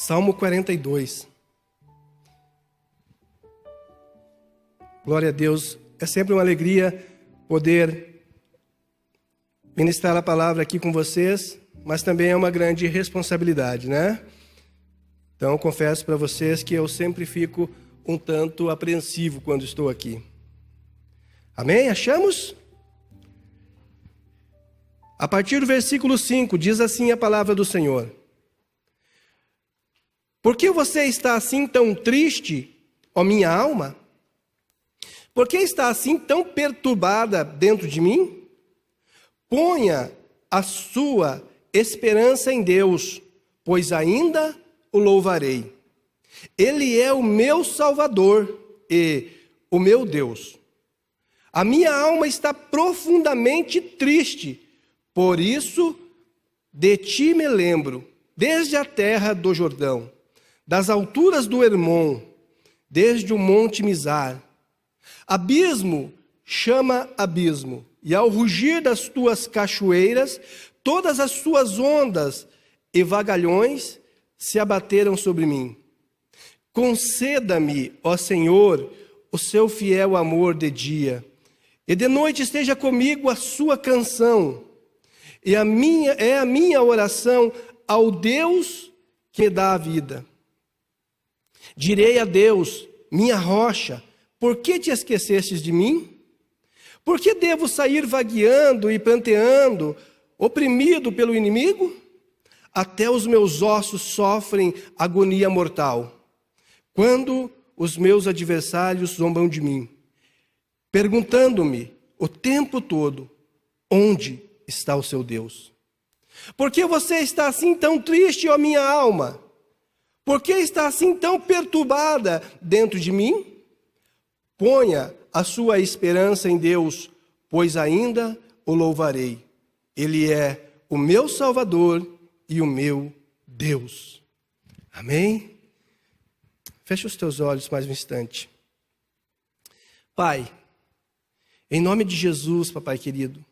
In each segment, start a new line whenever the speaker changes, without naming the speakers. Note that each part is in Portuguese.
Salmo 42. Glória a Deus. É sempre uma alegria poder ministrar a palavra aqui com vocês, mas também é uma grande responsabilidade, né? Então, eu confesso para vocês que eu sempre fico um tanto apreensivo quando estou aqui. Amém? Achamos? A partir do versículo 5, diz assim a palavra do Senhor: Por que você está assim tão triste, ó minha alma? Por que está assim tão perturbada dentro de mim? Ponha a sua esperança em Deus, pois ainda o louvarei. Ele é o meu Salvador e o meu Deus. A minha alma está profundamente triste, por isso de ti me lembro, desde a terra do Jordão, das alturas do Hermon, desde o monte Mizar. Abismo chama abismo, e ao rugir das tuas cachoeiras, todas as suas ondas e vagalhões se abateram sobre mim. Conceda-me, ó Senhor, o seu fiel amor de dia, e de noite esteja comigo a sua canção. E é a minha oração ao Deus que me dá a vida. Direi a Deus, minha rocha, por que te esquecestes de mim? Por que devo sair vagueando e pranteando, oprimido pelo inimigo? Até os meus ossos sofrem agonia mortal, quando os meus adversários zombam de mim, perguntando-me o tempo todo, onde está o seu Deus? Por que você está assim tão triste, ó minha alma? Por que está assim tão perturbada dentro de mim? Ponha a sua esperança em Deus, pois ainda o louvarei. Ele é o meu Salvador e o meu Deus. Amém? Feche os teus olhos mais um instante. Pai, em nome de Jesus, papai querido,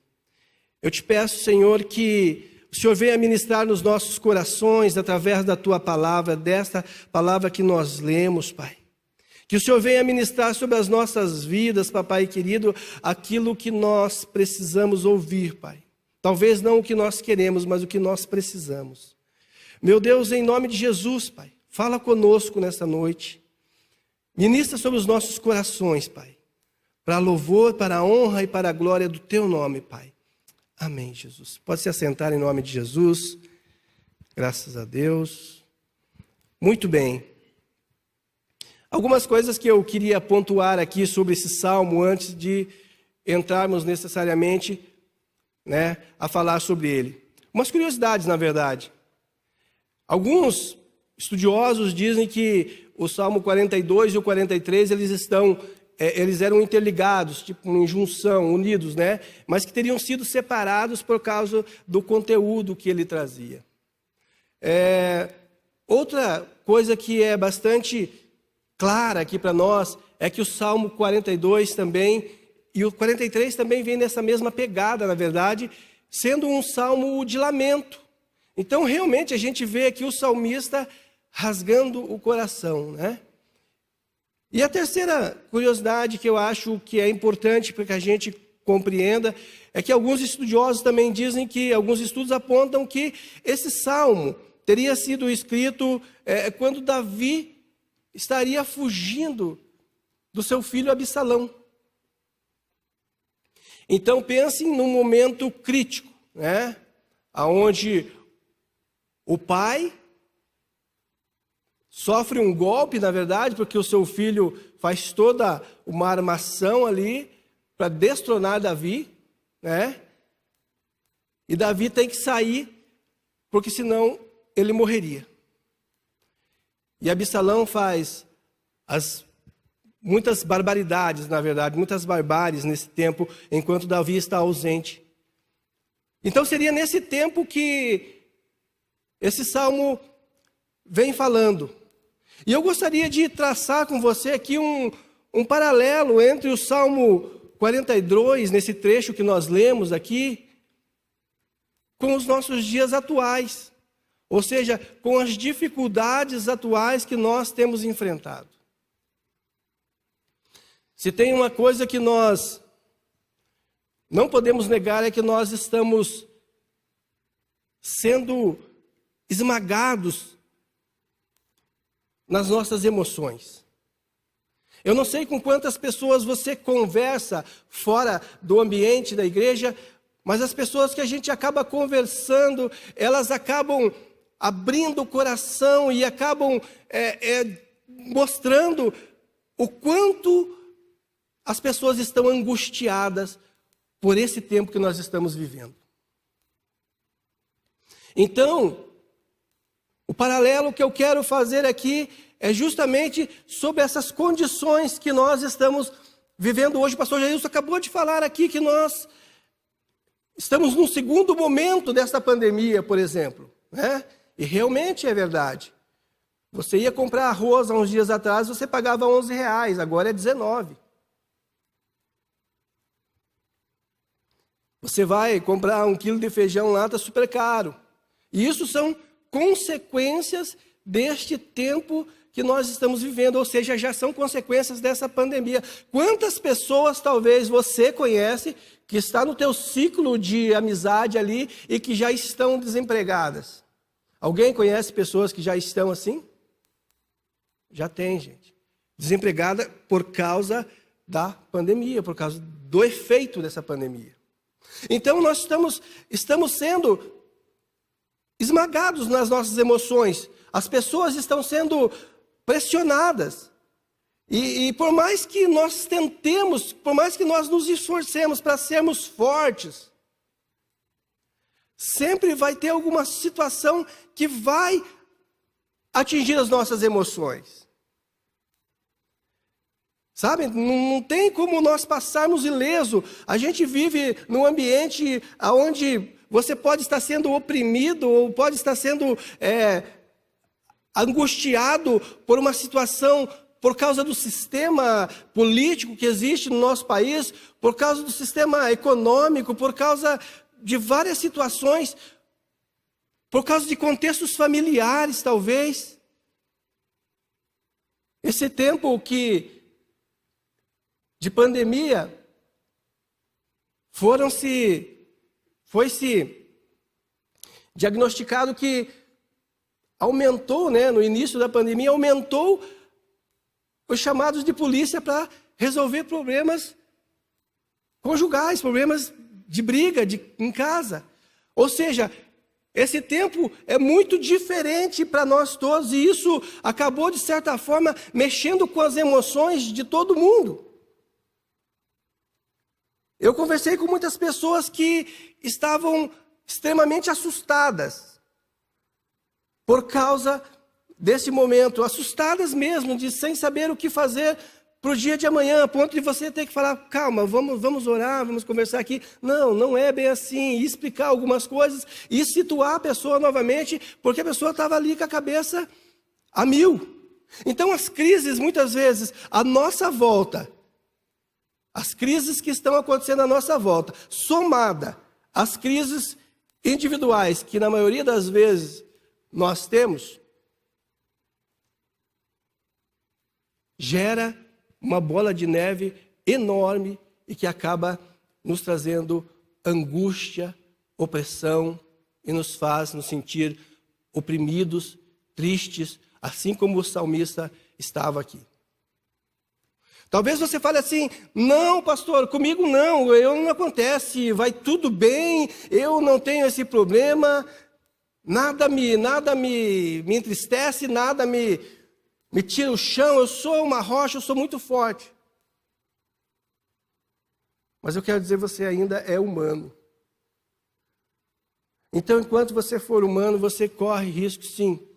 eu te peço, Senhor, que o Senhor venha ministrar nos nossos corações, através da tua palavra, desta palavra que nós lemos, Pai. Que o Senhor venha ministrar sobre as nossas vidas, papai querido, aquilo que nós precisamos ouvir, Pai. Talvez não o que nós queremos, mas o que nós precisamos. Meu Deus, em nome de Jesus, Pai, fala conosco nessa noite. Ministra sobre os nossos corações, Pai, para louvor, para a honra e para a glória do teu nome, Pai. Amém, Jesus. Pode se assentar em nome de Jesus. Graças a Deus. Muito bem. Algumas coisas que eu queria pontuar aqui sobre esse salmo antes de entrarmos necessariamente, a falar sobre ele. Umas curiosidades, na verdade. Alguns estudiosos dizem que o Salmo 42 e o 43, eles eram interligados, tipo em junção, unidos, mas que teriam sido separados por causa do conteúdo que ele trazia. Outra coisa que é bastante clara aqui para nós é que o Salmo 42 também, e o 43 também vem nessa mesma pegada, na verdade, sendo um salmo de lamento. Então, realmente, a gente vê aqui o salmista rasgando o coração, E a terceira curiosidade que eu acho que é importante para que a gente compreenda é que alguns estudiosos também dizem que, alguns estudos apontam que esse salmo teria sido escrito quando Davi estaria fugindo do seu filho Absalão. Então pensem num momento crítico, onde o pai sofre um golpe, na verdade, porque o seu filho faz toda uma armação ali para destronar Davi, E Davi tem que sair, porque senão ele morreria. E Absalão faz muitas barbaridades, na verdade, muitas barbáries nesse tempo, enquanto Davi está ausente. Então seria nesse tempo que esse salmo vem falando. E eu gostaria de traçar com você aqui um paralelo entre o Salmo 42, nesse trecho que nós lemos aqui, com os nossos dias atuais. Ou seja, com as dificuldades atuais que nós temos enfrentado. Se tem uma coisa que nós não podemos negar, é que nós estamos sendo esmagados nas nossas emoções. Eu não sei com quantas pessoas você conversa fora do ambiente da igreja, mas as pessoas que a gente acaba conversando, elas acabam abrindo o coração e acabam mostrando o quanto as pessoas estão angustiadas por esse tempo que nós estamos vivendo. Então, o paralelo que eu quero fazer aqui é justamente sobre essas condições que nós estamos vivendo hoje. O pastor Jailson acabou de falar aqui que nós estamos num segundo momento dessa pandemia, por exemplo, né? E realmente é verdade. Você ia comprar arroz há uns dias atrás, você pagava R$11, agora é 19. Você vai comprar 1 quilo de feijão lá, está super caro. E isso são consequências deste tempo que nós estamos vivendo, ou seja, já são consequências dessa pandemia. Quantas pessoas talvez você conhece que está no teu ciclo de amizade ali e que já estão desempregadas? Alguém conhece pessoas que já estão assim? Já tem, gente. Desempregada por causa da pandemia, por causa do efeito dessa pandemia. Então nós estamos sendo esmagados nas nossas emoções. As pessoas estão sendo pressionadas. E por mais que nós tentemos, por mais que nós nos esforcemos para sermos fortes, sempre vai ter alguma situação que vai atingir as nossas emoções. Sabe, não tem como nós passarmos ileso. A gente vive num ambiente onde você pode estar sendo oprimido, ou pode estar sendo angustiado por uma situação, por causa do sistema político que existe no nosso país, por causa do sistema econômico, por causa de várias situações, por causa de contextos familiares, talvez. Esse tempo de pandemia foi-se diagnosticado que aumentou, né, no início da pandemia, aumentou os chamados de polícia para resolver problemas conjugais, problemas de briga em casa. Ou seja, esse tempo é muito diferente para nós todos, e isso acabou, de certa forma, mexendo com as emoções de todo mundo. Eu conversei com muitas pessoas que estavam extremamente assustadas por causa desse momento, assustadas mesmo, sem saber o que fazer para o dia de amanhã, a ponto de você ter que falar, calma, vamos orar, vamos conversar aqui. Não é bem assim, e explicar algumas coisas, e situar a pessoa novamente, porque a pessoa estava ali com a cabeça a mil. Então as crises, muitas vezes, à nossa volta, as crises que estão acontecendo à nossa volta, somada às crises individuais, que na maioria das vezes nós temos, gera uma bola de neve enorme e que acaba nos trazendo angústia, opressão e nos faz nos sentir oprimidos, tristes, assim como o salmista estava aqui. Talvez você fale assim, não, pastor, comigo não acontece, vai tudo bem, eu não tenho esse problema, nada me entristece, nada me tira o chão, eu sou uma rocha, eu sou muito forte. Mas eu quero dizer, você ainda é humano. Então, enquanto você for humano, você corre risco, sim,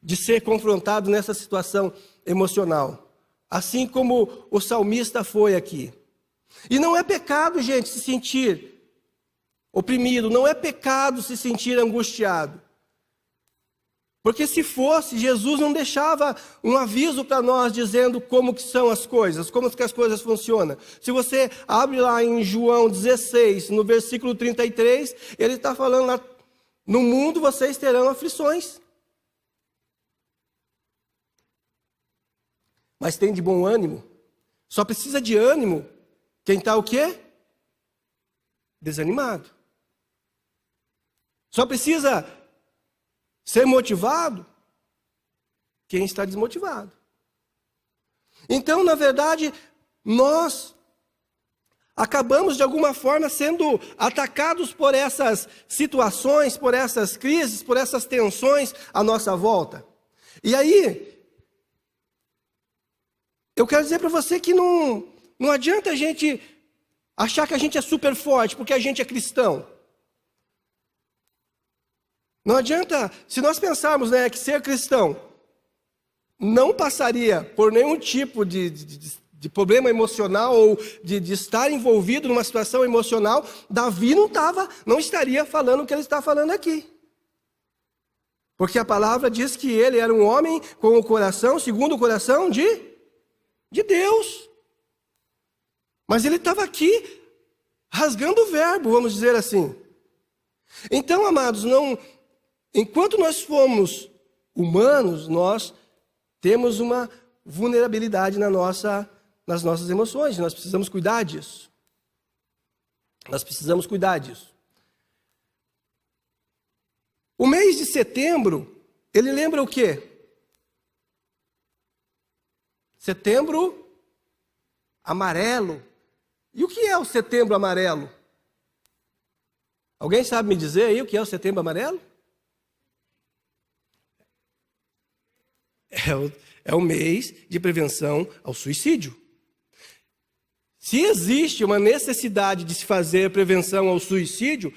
de ser confrontado nessa situação emocional, assim como o salmista foi aqui. E não é pecado, gente, se sentir oprimido, não é pecado se sentir angustiado. Porque se fosse, Jesus não deixava um aviso para nós dizendo como que são as coisas, como que as coisas funcionam. Se você abre lá em João 16, no versículo 33, ele está falando lá no mundo vocês terão aflições. Mas tem de bom ânimo. Só precisa de ânimo quem está o quê? Desanimado. Só precisa ser motivado quem está desmotivado. Então, na verdade, nós acabamos de alguma forma sendo atacados por essas situações, por essas crises, por essas tensões à nossa volta. E aí, eu quero dizer para você que não adianta a gente achar que a gente é super forte porque a gente é cristão. Não adianta, se nós pensarmos, né, que ser cristão não passaria por nenhum tipo de problema emocional ou de estar envolvido numa situação emocional, Davi não estaria falando o que ele está falando aqui. Porque a palavra diz que ele era um homem com o coração, segundo o coração de Deus. Mas ele estava aqui rasgando o verbo, vamos dizer assim. Então, amados, enquanto nós formos humanos, nós temos uma vulnerabilidade nas nossas emoções. Nós precisamos cuidar disso. O mês de setembro, ele lembra o quê? Setembro amarelo. E o que é o setembro amarelo? Alguém sabe me dizer aí o que é o setembro amarelo? É o mês de prevenção ao suicídio. Se existe uma necessidade de se fazer prevenção ao suicídio,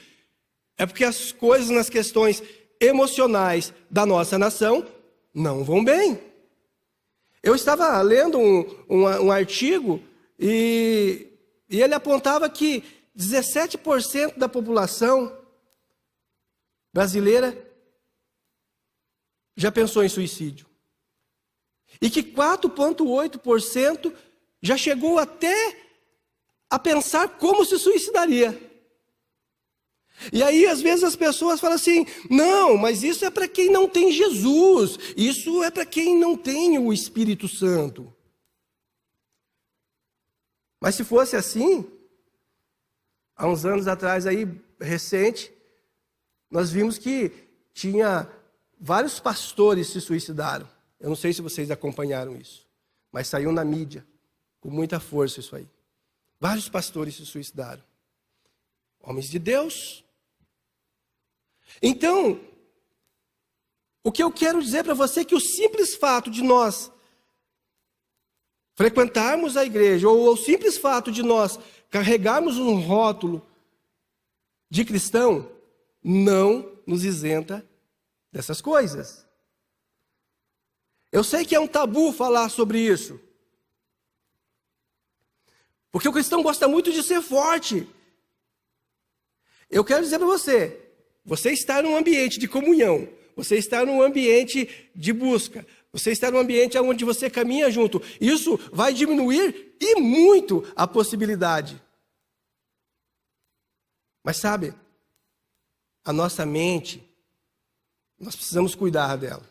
é porque as coisas nas questões emocionais da nossa nação não vão bem. Eu estava lendo um artigo e ele apontava que 17% da população brasileira já pensou em suicídio. E que 4,8% já chegou até a pensar como se suicidaria. E aí, às vezes, as pessoas falam assim, não, mas isso é para quem não tem Jesus, isso é para quem não tem o Espírito Santo. Mas se fosse assim, há uns anos atrás, aí, recente, nós vimos que tinha vários pastores se suicidaram. Eu não sei se vocês acompanharam isso, mas saiu na mídia, com muita força isso aí. Vários pastores se suicidaram. Homens de Deus. Então, o que eu quero dizer para você é que o simples fato de nós frequentarmos a igreja, ou o simples fato de nós carregarmos um rótulo de cristão, não nos isenta dessas coisas. Eu sei que é um tabu falar sobre isso. Porque o cristão gosta muito de ser forte. Eu quero dizer para você está num ambiente de comunhão, você está num ambiente de busca, você está num ambiente onde você caminha junto. Isso vai diminuir e muito a possibilidade. Mas sabe, a nossa mente, nós precisamos cuidar dela.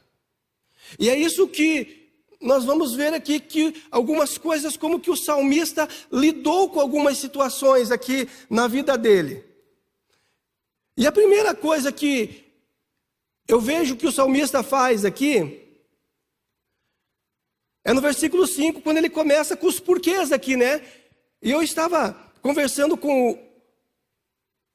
E é isso que nós vamos ver aqui, que algumas coisas, como que o salmista lidou com algumas situações aqui na vida dele. E a primeira coisa que eu vejo que o salmista faz aqui, é no versículo 5, quando ele começa com os porquês aqui, né? E eu estava conversando com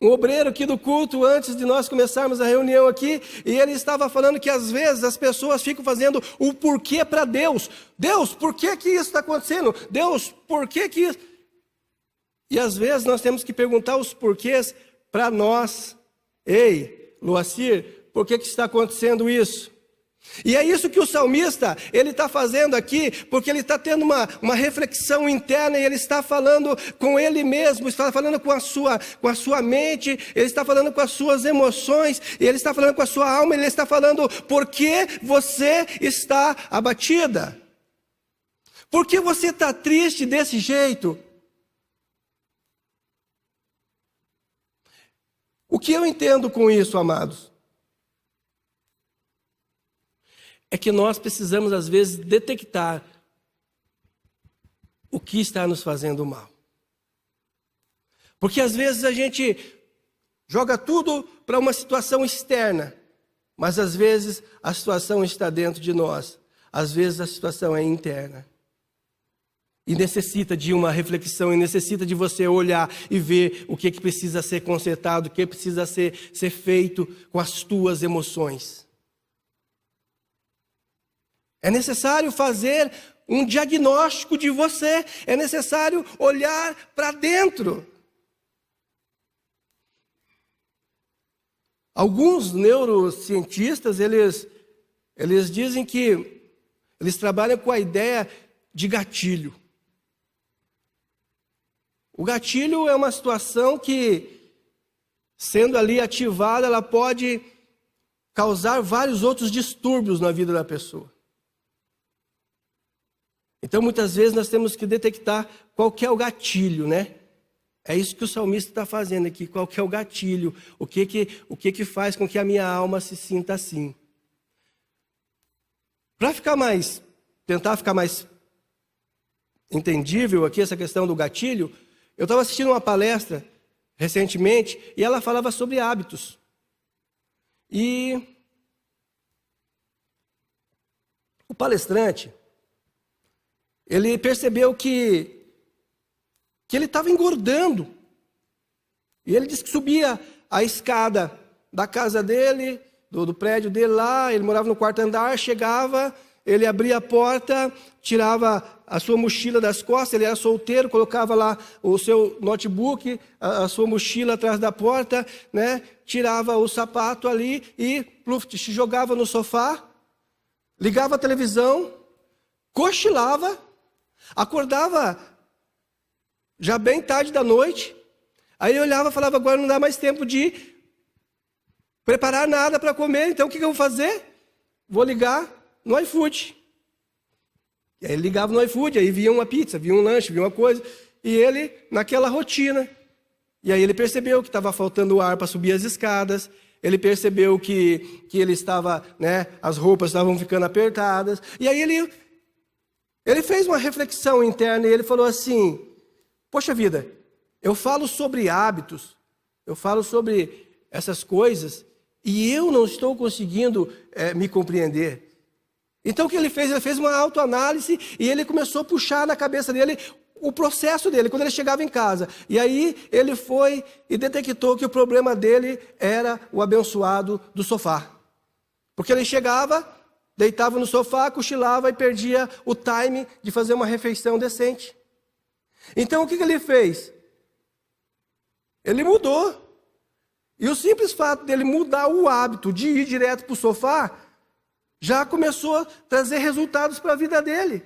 um obreiro aqui do culto, antes de nós começarmos a reunião aqui, e ele estava falando que às vezes as pessoas ficam fazendo o porquê para Deus. Deus, por que isso está acontecendo? Deus, por que isso? E às vezes nós temos que perguntar os porquês para nós. Ei, Luacir, por que está acontecendo isso? E é isso que o salmista, ele está fazendo aqui, porque ele está tendo uma reflexão interna, e ele está falando com ele mesmo, está falando com a sua mente, ele está falando com as suas emoções, ele está falando com a sua alma, ele está falando por que você está abatida, por que você está triste desse jeito. O que eu entendo com isso, amados? é que nós precisamos, às vezes, detectar o que está nos fazendo mal. Porque, às vezes, a gente joga tudo para uma situação externa, mas, às vezes, a situação está dentro de nós. Às vezes, a situação é interna. E necessita de uma reflexão, e necessita de você olhar e ver o que precisa ser consertado, o que precisa ser feito com as tuas emoções. É necessário fazer um diagnóstico de você, é necessário olhar para dentro. Alguns neurocientistas, eles dizem que eles trabalham com a ideia de gatilho. O gatilho é uma situação que, sendo ali ativada, ela pode causar vários outros distúrbios na vida da pessoa. Então, muitas vezes, nós temos que detectar qual que é o gatilho, né? É isso que o salmista está fazendo aqui. Qual que é o gatilho? O que faz com que a minha alma se sinta assim? Para tentar ficar mais entendível aqui essa questão do gatilho, eu estava assistindo uma palestra recentemente e ela falava sobre hábitos. E o palestrante, ele percebeu que ele estava engordando. E ele disse que subia a escada da casa dele, do prédio dele lá, ele morava no quarto andar, chegava, ele abria a porta, tirava a sua mochila das costas, ele era solteiro, colocava lá o seu notebook, a sua mochila atrás da porta, né? Tirava o sapato ali e se jogava no sofá, ligava a televisão, cochilava, acordava já bem tarde da noite, aí eu olhava e falava, agora não dá mais tempo de preparar nada para comer, então o que eu vou fazer? Vou ligar no iFood. E aí ele ligava no iFood, aí via uma pizza, via um lanche, via uma coisa, e ele naquela rotina. E aí ele percebeu que estava faltando ar para subir as escadas, ele percebeu que ele estava, né, as roupas estavam ficando apertadas, e aí ele fez uma reflexão interna e ele falou assim, poxa vida, eu falo sobre hábitos, eu falo sobre essas coisas e eu não estou conseguindo me compreender. Então o que ele fez? Ele fez uma autoanálise e ele começou a puxar na cabeça dele o processo dele, quando ele chegava em casa. E aí ele foi e detectou que o problema dele era o abençoado do sofá. Porque ele chegava, deitava no sofá, cochilava e perdia o time de fazer uma refeição decente. Então o que ele fez? Ele mudou. E o simples fato dele mudar o hábito de ir direto para o sofá, já começou a trazer resultados para a vida dele.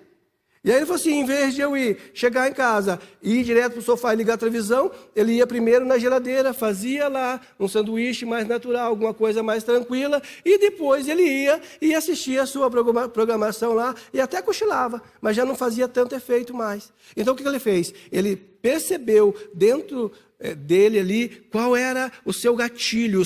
E aí ele falou assim, em vez de eu chegar em casa e ir direto para o sofá e ligar a televisão, ele ia primeiro na geladeira, fazia lá um sanduíche mais natural, alguma coisa mais tranquila, e depois ele ia e assistia a sua programação lá, e até cochilava, mas já não fazia tanto efeito mais. Então o que ele fez? Ele percebeu dentro dele ali qual era o seu gatilho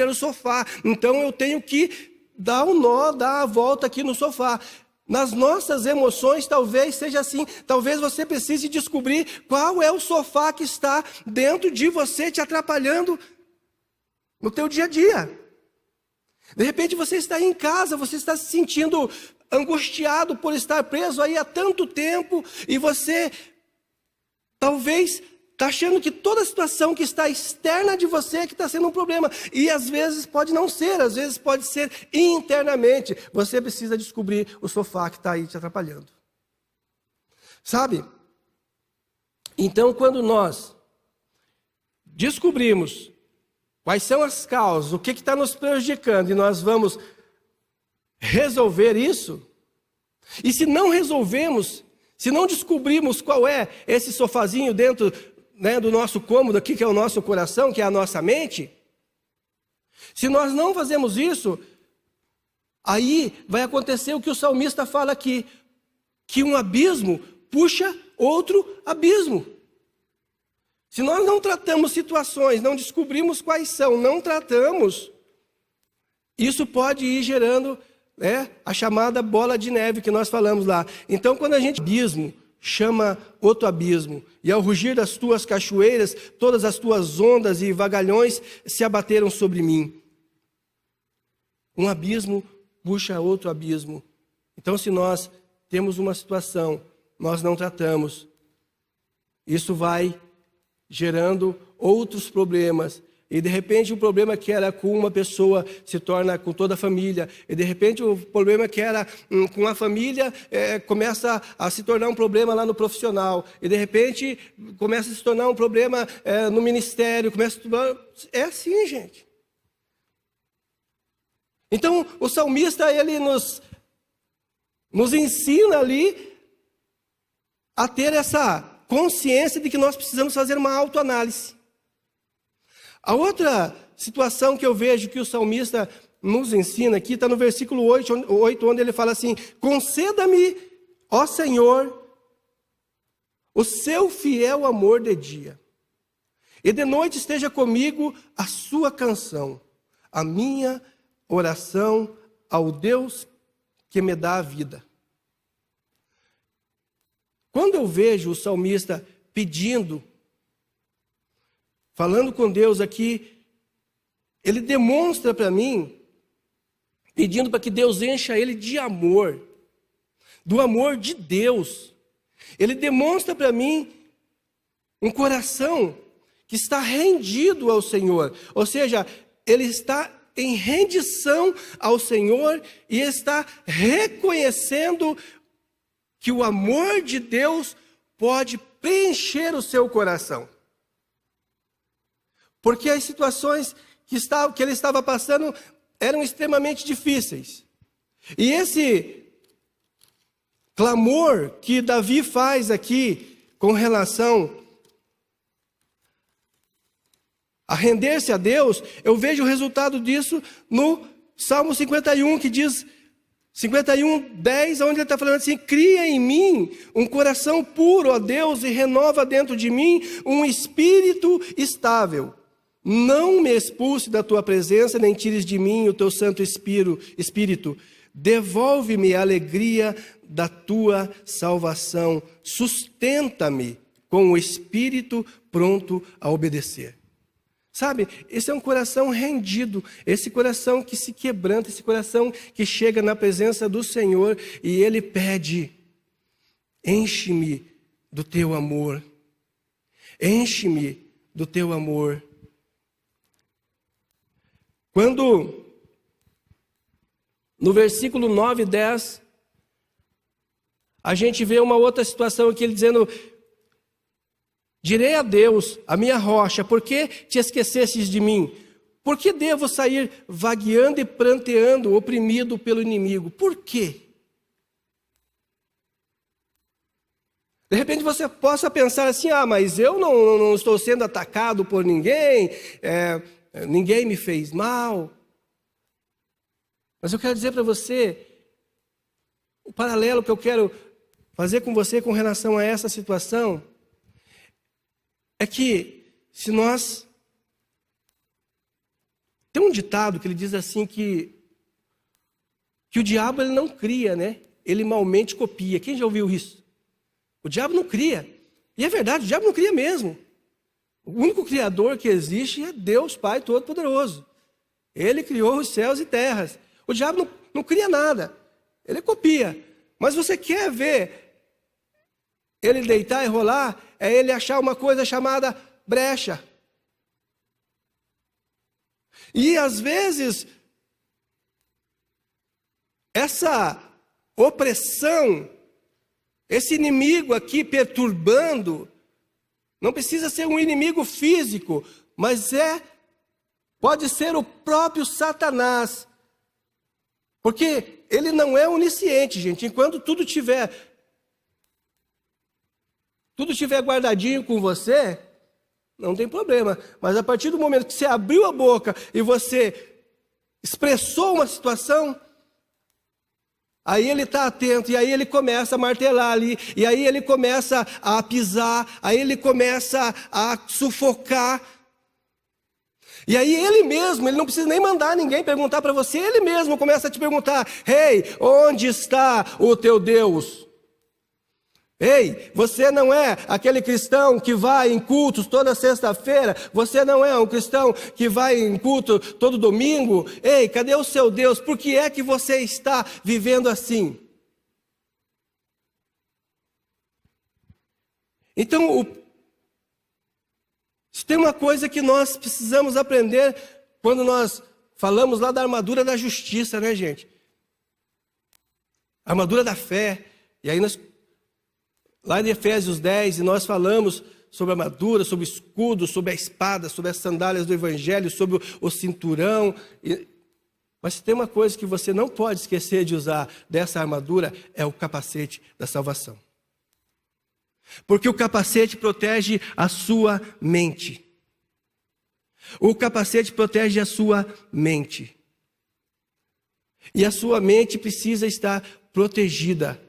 era o sofá, então eu tenho que dar um nó, dar a volta aqui no sofá. Nas nossas emoções talvez seja assim, talvez você precise descobrir qual é o sofá que está dentro de você te atrapalhando no teu dia a dia. De repente você está aí em casa, você está se sentindo angustiado por estar preso aí há tanto tempo e você talvez está achando que toda a situação que está externa de você é que está sendo um problema. E às vezes pode não ser, às vezes pode ser internamente. Você precisa descobrir o sofá que está aí te atrapalhando. Sabe? Então, quando nós descobrimos quais são as causas, o que está nos prejudicando, e nós vamos resolver isso, e se não resolvemos, se não descobrimos qual é esse sofazinho dentro do nosso cômodo aqui, que é o nosso coração, que é a nossa mente, se nós não fazemos isso, aí vai acontecer o que o salmista fala aqui, que um abismo puxa outro abismo. Se nós não tratamos situações, não descobrimos quais são, não tratamos, isso pode ir gerando a chamada bola de neve que nós falamos lá. Então, quando a gente abismo, chama outro abismo, e ao rugir das tuas cachoeiras, todas as tuas ondas e vagalhões se abateram sobre mim. Um abismo puxa outro abismo. Então, se nós temos uma situação, nós não tratamos, isso vai gerando outros problemas. E de repente o problema que era com uma pessoa se torna com toda a família. E de repente o problema que era com a família começa a se tornar um problema lá no profissional. E de repente começa a se tornar um problema no ministério. É assim, gente. Então o salmista, ele nos ensina ali a ter essa consciência de que nós precisamos fazer uma autoanálise. A outra situação que eu vejo que o salmista nos ensina aqui, está no versículo 8, onde ele fala assim: conceda-me, ó Senhor, o seu fiel amor de dia, e de noite esteja comigo a sua canção, a minha oração ao Deus que me dá a vida. Quando eu vejo o salmista pedindo, falando com Deus aqui, ele demonstra para mim, pedindo para que Deus encha ele de amor, do amor de Deus. Ele demonstra para mim um coração que está rendido ao Senhor, ou seja, ele está em rendição ao Senhor e está reconhecendo que o amor de Deus pode preencher o seu coração. Porque as situações que ele estava passando eram extremamente difíceis. E esse clamor que Davi faz aqui com relação a render-se a Deus, eu vejo o resultado disso no Salmo 51, que diz, 51:10, onde ele está falando assim: cria em mim um coração puro, ó Deus, e renova dentro de mim um espírito estável. Não me expulse da tua presença, nem tires de mim o teu santo espírito. Devolve-me a alegria da tua salvação. Sustenta-me com o espírito pronto a obedecer. Sabe, esse é um coração rendido, esse coração que se quebranta, esse coração que chega na presença do Senhor e ele pede: enche-me do teu amor, enche-me do teu amor. Quando, no versículo 9 e 10, a gente vê uma outra situação aqui, ele dizendo: direi a Deus, a minha rocha, por que te esquecestes de mim? Por que devo sair vagueando e pranteando, oprimido pelo inimigo? Por quê? De repente você possa pensar assim: mas eu não estou sendo atacado por ninguém, ninguém me fez mal. Mas eu quero dizer para você, o paralelo que eu quero fazer com você com relação a essa situação, é que se nós... Tem um ditado que ele diz assim que o diabo ele não cria, né? Ele malmente copia. Quem já ouviu isso? O diabo não cria. E é verdade, o diabo não cria mesmo. O único criador que existe é Deus Pai Todo-Poderoso. Ele criou os céus e terras. O diabo não cria nada. Ele copia. Mas você quer ver ele deitar e rolar? É ele achar uma coisa chamada brecha. E às vezes, essa opressão, esse inimigo aqui perturbando, não precisa ser um inimigo físico, mas pode ser o próprio Satanás. Porque ele não é onisciente, gente. Enquanto tudo estiver guardadinho com você, não tem problema. Mas a partir do momento que você abriu a boca e você expressou uma situação, aí ele está atento, e aí ele começa a martelar ali, e aí ele começa a pisar, aí ele começa a sufocar. E aí ele mesmo, ele não precisa nem mandar ninguém perguntar para você, ele mesmo começa a te perguntar: ei, onde está o teu Deus? Ei, você não é aquele cristão que vai em cultos toda sexta-feira? Você não é um cristão que vai em culto todo domingo? Ei, cadê o seu Deus? Por que é que você está vivendo assim? Então, se tem uma coisa que nós precisamos aprender quando nós falamos lá da armadura da justiça, né, gente? A armadura da fé. E aí lá em Efésios 10, nós falamos sobre a armadura, sobre o escudo, sobre a espada, sobre as sandálias do evangelho, sobre o cinturão. Mas se tem uma coisa que você não pode esquecer de usar dessa armadura, é o capacete da salvação. Porque o capacete protege a sua mente. O capacete protege a sua mente. E a sua mente precisa estar protegida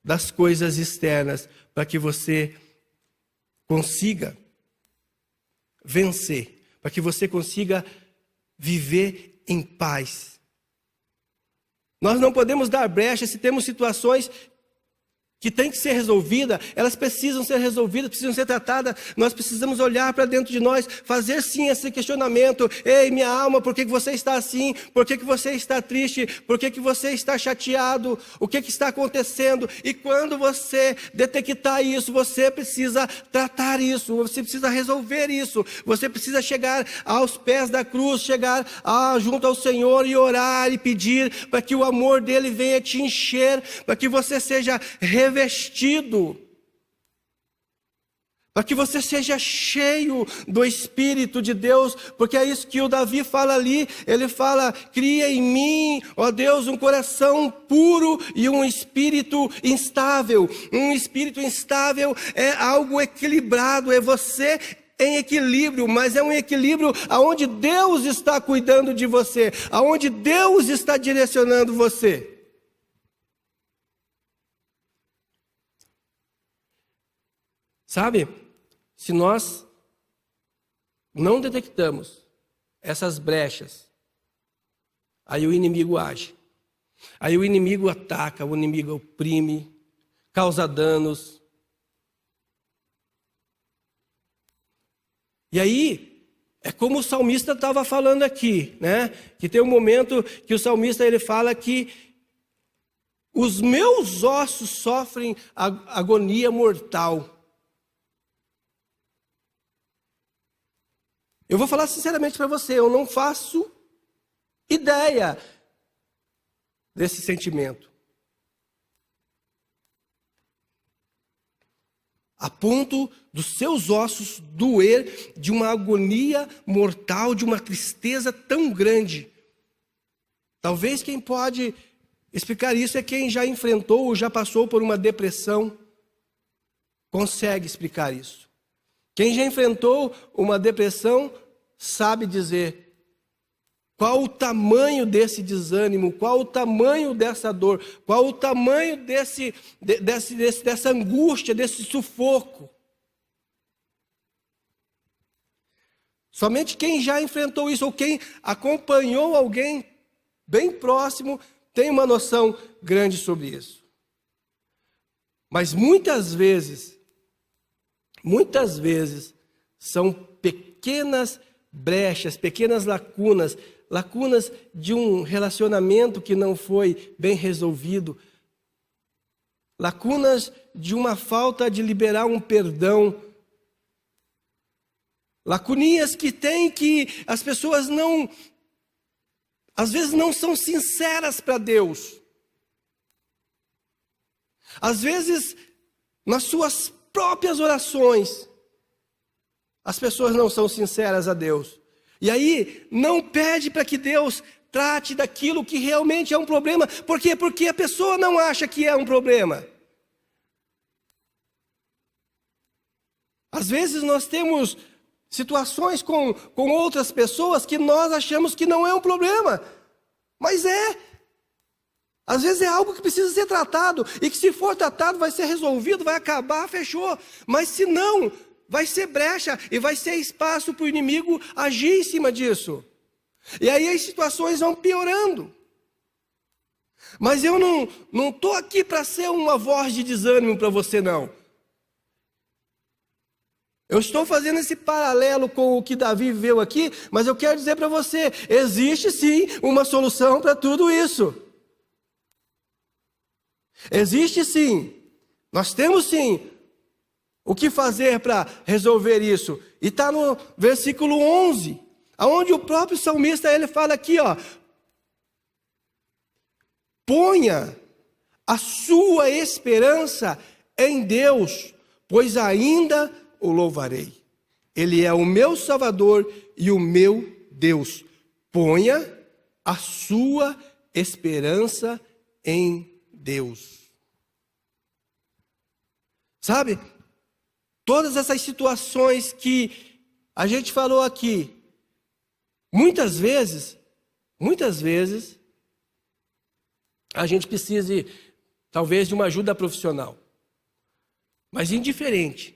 das coisas externas, para que você consiga vencer, para que você consiga viver em paz. Nós não podemos dar brecha se temos situações que têm que ser resolvidas, elas precisam ser resolvidas, precisam ser tratadas. Nós precisamos olhar para dentro de nós, fazer sim esse questionamento: ei, minha alma, por que você está assim? Por que você está triste? Por que você está chateado? O que está acontecendo? E quando você detectar isso, você precisa tratar isso, você precisa resolver isso, você precisa chegar aos pés da cruz, chegar junto ao Senhor e orar e pedir para que o amor dele venha te encher, para que você seja revestido, para que você seja cheio do Espírito de Deus, porque é isso que o Davi fala ali. Ele fala: cria em mim, ó Deus, um coração puro e um espírito instável. Um espírito instável é algo equilibrado, é você em equilíbrio, mas é um equilíbrio aonde Deus está cuidando de você, aonde Deus está direcionando você. Sabe, se nós não detectamos essas brechas, aí o inimigo age. Aí o inimigo ataca, o inimigo oprime, causa danos. E aí, é como o salmista estava falando aqui, né? Que tem um momento que o salmista ele fala que os meus ossos sofrem agonia mortal. Eu vou falar sinceramente para você, eu não faço ideia desse sentimento. A ponto dos seus ossos doer de uma agonia mortal, de uma tristeza tão grande. Talvez quem pode explicar isso é quem já enfrentou ou já passou por uma depressão. Consegue explicar isso. Quem já enfrentou uma depressão sabe dizer qual o tamanho desse desânimo, qual o tamanho dessa dor, qual o tamanho dessa angústia, desse sufoco. Somente quem já enfrentou isso, ou quem acompanhou alguém bem próximo, tem uma noção grande sobre isso. Mas muitas vezes, são pequenas brechas, pequenas lacunas de um relacionamento que não foi bem resolvido, lacunas de uma falta de liberar um perdão, lacuninhas que tem que as pessoas às vezes não são sinceras para Deus. Às vezes, nas suas próprias orações, as pessoas não são sinceras a Deus. E aí, não pede para que Deus trate daquilo que realmente é um problema. Por quê? Porque a pessoa não acha que é um problema. Às vezes nós temos situações com outras pessoas que nós achamos que não é um problema. Mas é. Às vezes é algo que precisa ser tratado. E que se for tratado vai ser resolvido, vai acabar, fechou. Mas se não, vai ser brecha e vai ser espaço para o inimigo agir em cima disso. E aí as situações vão piorando. Mas eu não estou aqui para ser uma voz de desânimo para você, não. Eu estou fazendo esse paralelo com o que Davi viveu aqui, mas eu quero dizer para você, existe sim uma solução para tudo isso. Existe sim. Nós temos sim o que fazer para resolver isso. E está no versículo 11, onde o próprio salmista ele fala aqui, ó. Ponha a sua esperança em Deus, pois ainda o louvarei. Ele é o meu Salvador e o meu Deus. Ponha a sua esperança em Deus. Sabe? Todas essas situações que a gente falou aqui, muitas vezes, a gente precisa, talvez, de uma ajuda profissional. Mas indiferente,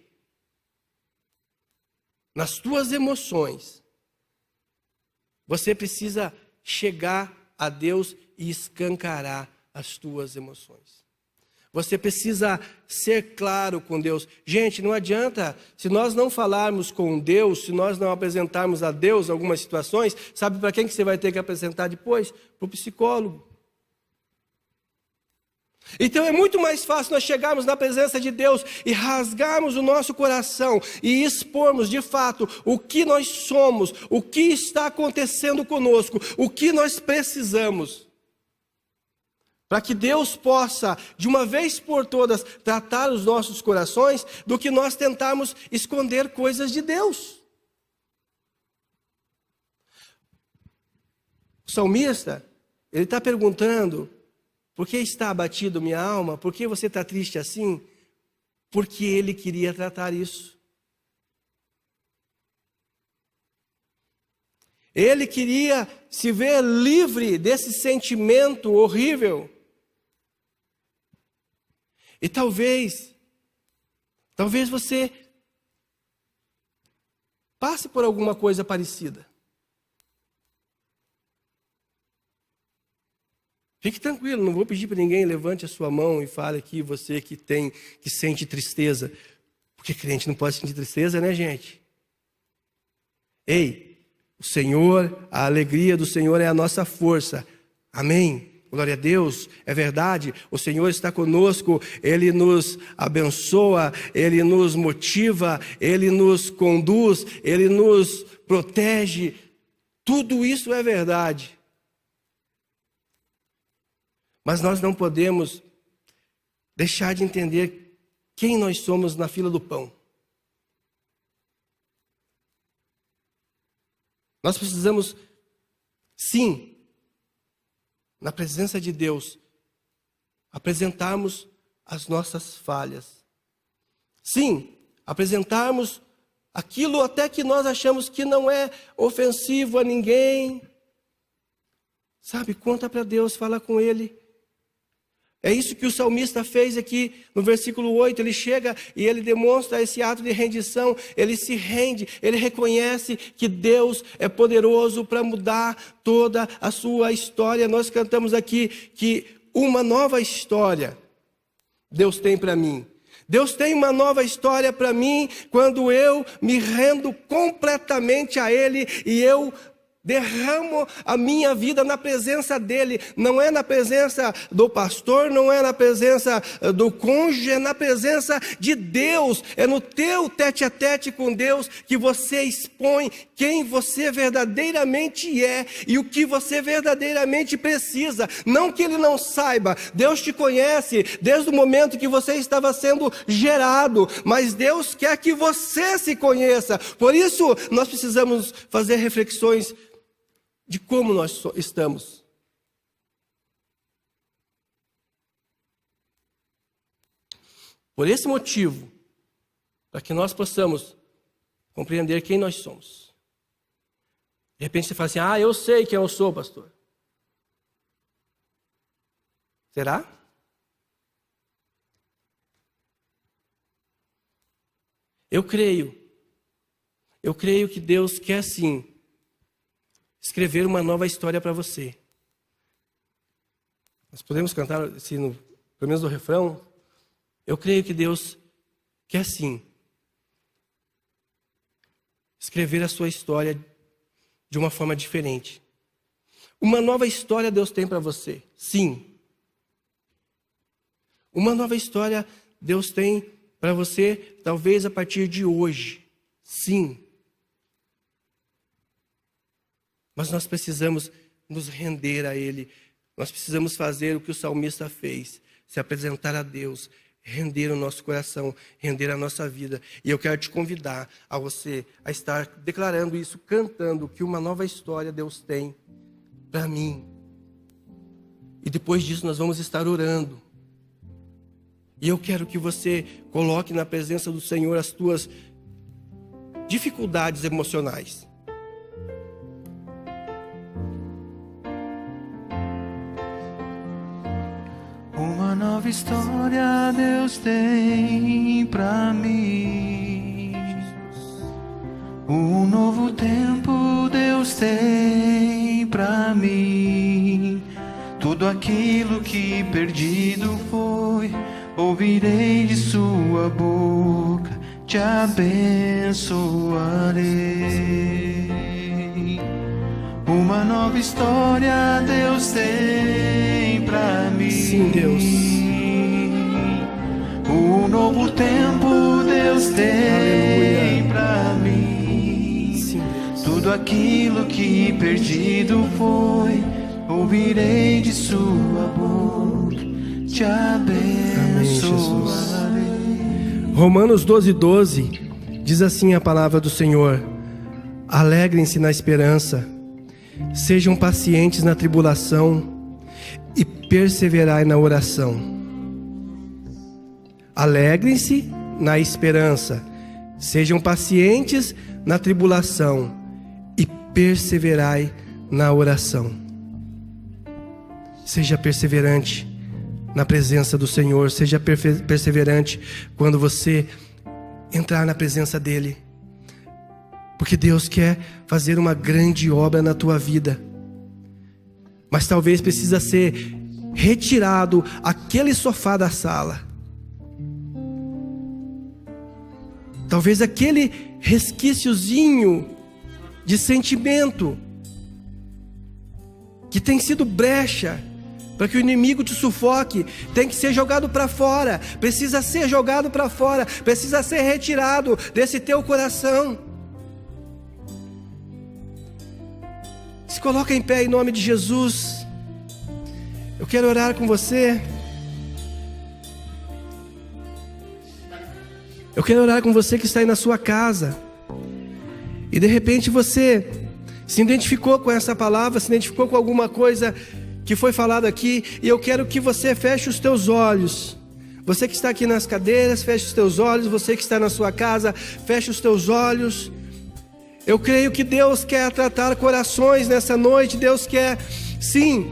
nas tuas emoções, você precisa chegar a Deus e escancarar as tuas emoções. Você precisa ser claro com Deus. Gente, não adianta, se nós não falarmos com Deus, se nós não apresentarmos a Deus algumas situações, sabe para quem que você vai ter que apresentar depois? Para o psicólogo. Então é muito mais fácil nós chegarmos na presença de Deus e rasgarmos o nosso coração e expormos de fato o que nós somos, o que está acontecendo conosco, o que nós precisamos. Para que Deus possa, de uma vez por todas, tratar os nossos corações, do que nós tentarmos esconder coisas de Deus. O salmista, ele está perguntando: por que está abatido minha alma? Por que você está triste assim? Porque ele queria tratar isso. Ele queria se ver livre desse sentimento horrível. E talvez você passe por alguma coisa parecida. Fique tranquilo, não vou pedir para ninguém levante a sua mão e fale aqui, você que sente tristeza. Porque crente não pode sentir tristeza, né, gente? Ei, o Senhor, a alegria do Senhor é a nossa força. Amém? Glória a Deus, é verdade, o Senhor está conosco, Ele nos abençoa, Ele nos motiva, Ele nos conduz, Ele nos protege. Tudo isso é verdade. Mas nós não podemos deixar de entender quem nós somos na fila do pão. Nós precisamos, sim, na presença de Deus, apresentarmos as nossas falhas. Sim, apresentarmos aquilo até que nós achamos que não é ofensivo a ninguém. Sabe, conta para Deus, fala com Ele. É isso que o salmista fez aqui no versículo 8, ele chega e ele demonstra esse ato de rendição, ele se rende, ele reconhece que Deus é poderoso para mudar toda a sua história. Nós cantamos aqui que uma nova história Deus tem para mim. Deus tem uma nova história para mim quando eu me rendo completamente a Ele e eu derramo a minha vida na presença dEle. Não é na presença do pastor, não é na presença do cônjuge, é na presença de Deus. É no teu tete-a-tete com Deus que você expõe quem você verdadeiramente é e o que você verdadeiramente precisa. Não que Ele não saiba, Deus te conhece desde o momento que você estava sendo gerado, mas Deus quer que você se conheça. Por isso, nós precisamos fazer reflexões de como nós estamos. Por esse motivo, para que nós possamos compreender quem nós somos. De repente você fala assim, eu sei quem eu sou, pastor. Será? Eu creio Eu creio que Deus quer sim escrever uma nova história para você. Nós podemos cantar assim, pelo menos no refrão. Eu creio que Deus quer sim escrever a sua história de uma forma diferente. Uma nova história Deus tem para você, sim. Uma nova história Deus tem para você, talvez a partir de hoje, sim. Mas nós precisamos nos render a Ele. Nós precisamos fazer o que o salmista fez, se apresentar a Deus, render o nosso coração, render a nossa vida. E eu quero te convidar a você a estar declarando isso, cantando que uma nova história Deus tem para mim. E depois disso nós vamos estar orando. E eu quero que você coloque na presença do Senhor as tuas dificuldades emocionais.
Uma nova história Deus tem pra mim. Um novo tempo Deus tem pra mim. Tudo aquilo que perdido foi, ouvirei de sua boca, te abençoarei. Uma nova história Deus tem pra mim.
Sim, Deus.
Um novo tempo Deus tem pra mim.
Sim, Deus.
Tudo aquilo que perdido foi, ouvirei de sua boca, te abençoarei.
Romanos 12:12 diz assim a palavra do Senhor: alegrem-se na esperança, sejam pacientes na tribulação e perseverai na oração. Alegrem-se na esperança, sejam pacientes na tribulação e perseverai na oração. Seja perseverante na presença do Senhor, seja perseverante quando você entrar na presença dEle, porque Deus quer fazer uma grande obra na tua vida. Mas talvez precisa ser retirado aquele sofá da sala. Talvez aquele resquíciozinho de sentimento que tem sido brecha para que o inimigo te sufoque, tem que ser jogado para fora. Precisa ser jogado para fora, precisa ser retirado desse teu coração. Se coloca em pé em nome de Jesus. Eu quero orar com você. Eu quero orar com você que está aí na sua casa. E de repente você se identificou com essa palavra, se identificou com alguma coisa que foi falado aqui. E eu quero que você feche os teus olhos. Você que está aqui nas cadeiras, feche os teus olhos. Você que está na sua casa, feche os teus olhos. Eu creio que Deus quer tratar corações nessa noite. Deus quer, sim,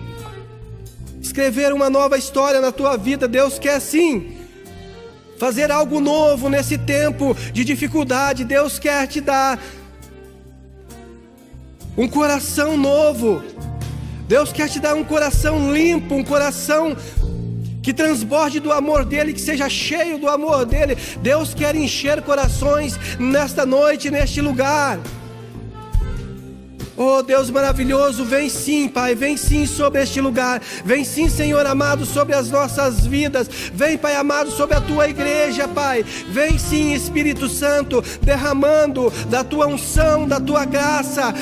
escrever uma nova história na tua vida. Deus quer, sim, fazer algo novo nesse tempo de dificuldade. Deus quer te dar um coração novo. Deus quer te dar um coração limpo, um coração que transborde do amor dEle, que seja cheio do amor dEle. Deus quer encher corações nesta noite, neste lugar. Oh Deus maravilhoso, vem sim, Pai, vem sim sobre este lugar. Vem sim, Senhor amado, sobre as nossas vidas. Vem, Pai amado, sobre a tua igreja, Pai. Vem sim, Espírito Santo, derramando da tua unção, da tua graça,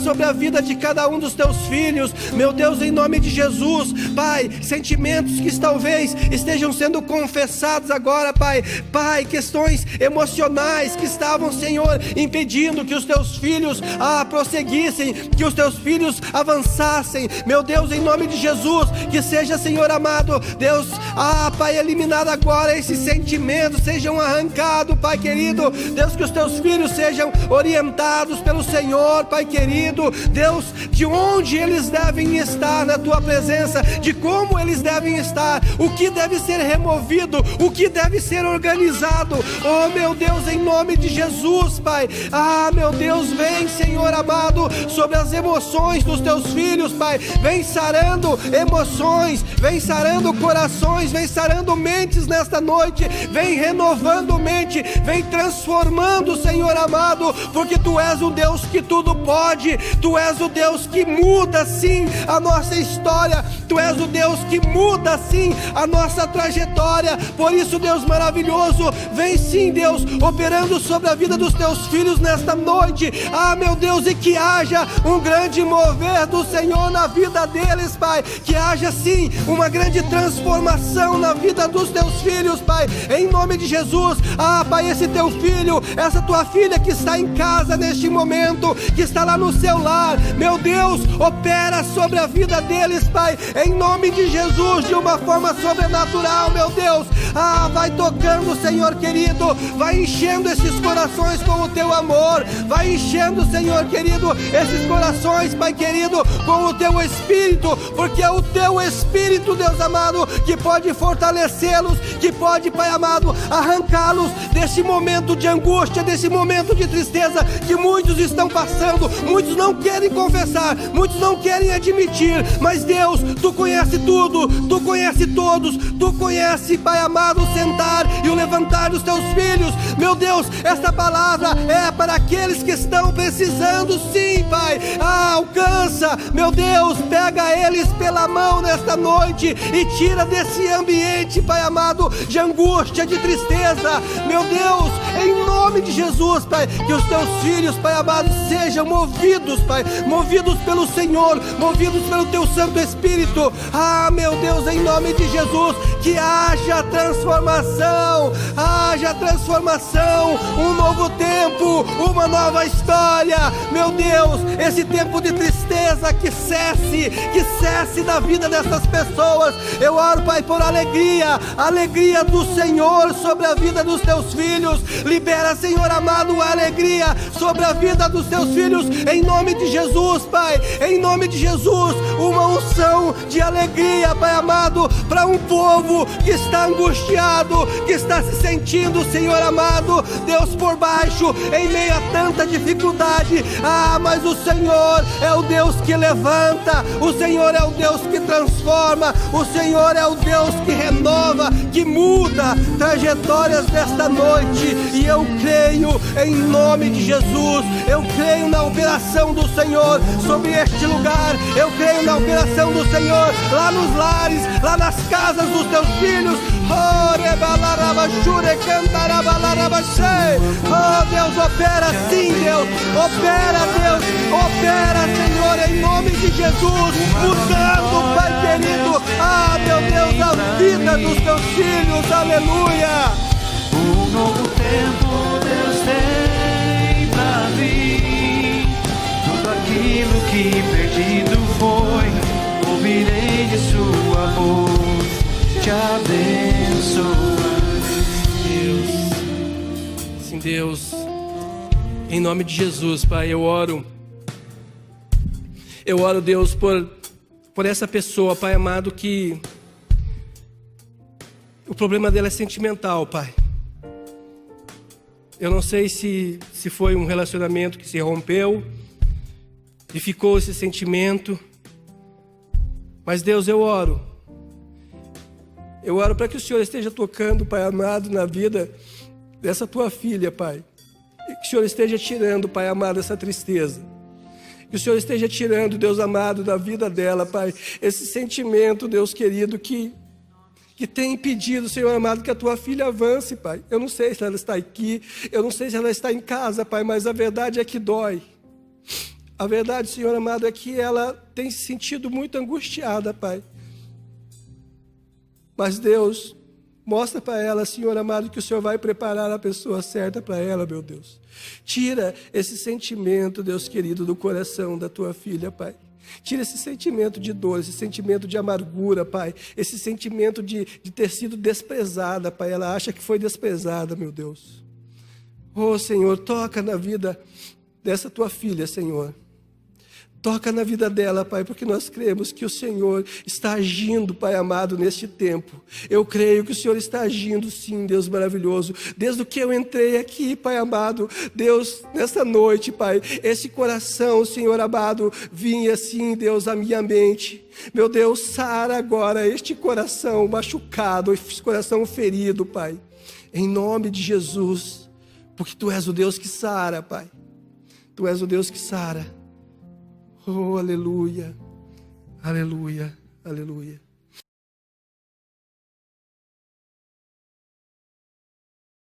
sobre a vida de cada um dos teus filhos. Meu Deus, em nome de Jesus, Pai, sentimentos que talvez estejam sendo confessados agora, Pai. Pai, questões emocionais que estavam, Senhor, impedindo que os teus filhos prosseguissem fossem, que os teus filhos avançassem, meu Deus, em nome de Jesus, que seja, Senhor amado, Deus, Pai, eliminado agora esses sentimentos, sejam arrancados, Pai querido, Deus, que os teus filhos sejam orientados pelo Senhor, Pai querido, Deus, de onde eles devem estar na tua presença, de como eles devem estar, o que deve ser removido, o que deve ser organizado, oh meu Deus, em nome de Jesus, Pai, meu Deus, vem, Senhor amado, sobre as emoções dos teus filhos, Pai, vem sarando emoções, vem sarando corações, vem sarando mentes nesta noite, vem renovando mente, vem transformando, Senhor amado, porque Tu és o Deus que tudo pode, Tu és o Deus que muda sim a nossa história, Tu és o Deus que muda sim a nossa trajetória. Por isso, Deus maravilhoso, vem sim, Deus, operando sobre a vida dos teus filhos nesta noite, meu Deus, e que haja um grande mover do Senhor na vida deles, Pai, que haja sim uma grande transformação na vida dos teus filhos, Pai, em nome de Jesus. Pai, esse teu filho, essa tua filha que está em casa neste momento, que está lá no seu lar, meu Deus, opera sobre a vida deles, Pai, em nome de Jesus, de uma forma sobrenatural, meu Deus, vai tocando, Senhor querido, vai enchendo esses corações com o teu amor, vai enchendo, Senhor querido, esses corações, Pai querido, com o teu Espírito, porque é o teu Espírito, Deus amado, que pode fortalecê-los, que pode, Pai amado, arrancá-los desse momento de angústia, desse momento de tristeza que muitos estão passando, muitos não querem confessar, muitos não querem admitir, mas Deus, Tu conhece tudo, Tu conhece todos, Tu conhece, Pai amado, o sentar e o levantar dos teus filhos, meu Deus, esta palavra é para aqueles que estão precisando sim, Pai, alcança, meu Deus, pega eles pela mão nesta noite e tira desse ambiente, Pai amado, de angústia, de tristeza, meu Deus, em nome de Jesus, Pai, que os teus filhos, Pai amado, sejam movidos, Pai, movidos pelo Senhor, movidos pelo teu Santo Espírito, meu Deus, em nome de Jesus, que haja transformação, um novo tempo, uma nova história, meu Deus, esse tempo de tristeza que cesse da vida dessas pessoas. Eu oro, Pai, por alegria do Senhor sobre a vida dos teus filhos, libera, Senhor amado, a alegria sobre a vida dos teus filhos, em nome de Jesus, Pai, em nome de Jesus, uma unção de alegria, Pai amado, para um povo que está angustiado, que está se sentindo, Senhor amado, Deus, por baixo, em meio a tanta dificuldade, mas o Senhor é o Deus que levanta, o Senhor é o Deus que transforma, o Senhor é o Deus que renova, que muda trajetórias desta noite, e eu creio em nome de Jesus, eu creio na operação do Senhor sobre este lugar, eu creio na operação do Senhor lá nos lares, lá nas casas dos teus filhos. Deus, opera sim, Deus, opera, Senhor, em nome de Jesus, mudando, Pai querido, meu Deus, a vida dos teus filhos, aleluia.
Um novo tempo Deus tem pra mim, tudo aquilo que perdido foi, ouvirei de Sua voz, te abençoar.
Sim, Deus, em nome de Jesus, Pai, eu oro, Deus, por essa pessoa, Pai amado, que o problema dela é sentimental, Pai. Eu não sei se foi um relacionamento que se rompeu e ficou esse sentimento, mas Deus, eu oro para que o Senhor esteja tocando, Pai amado, na vida dessa tua filha, Pai, e que o Senhor esteja tirando, Pai amado, essa tristeza, que o Senhor esteja tirando, Deus amado, da vida dela, Pai, esse sentimento, Deus querido, que tem impedido, Senhor amado, que a tua filha avance, Pai. Eu não sei se ela está aqui, eu não sei se ela está em casa, Pai, mas a verdade é que dói. A verdade, Senhor amado, é que ela tem se sentido muito angustiada, Pai. Mas Deus, Mostra para ela, Senhor amado, que o Senhor vai preparar a pessoa certa para ela, meu Deus. Tira esse sentimento, Deus querido, do coração da tua filha, Pai. Tira esse sentimento de dor, esse sentimento de amargura, Pai. Esse sentimento de ter sido desprezada, Pai. Ela acha que foi desprezada, meu Deus. Oh, Senhor, toca na vida dessa tua filha, Senhor. Toca na vida dela, Pai, porque nós cremos que o Senhor está agindo, Pai amado, neste tempo. Eu creio que o Senhor está agindo, sim, Deus maravilhoso. Desde que eu entrei aqui, Pai amado, Deus, nessa noite, Pai, esse coração, Senhor amado, vinha, sim, Deus, à minha mente. Meu Deus, sara agora este coração machucado, esse coração ferido, Pai. Em nome de Jesus, porque Tu és o Deus que sara, Pai. Tu és o Deus que sara. Oh, aleluia, aleluia, aleluia.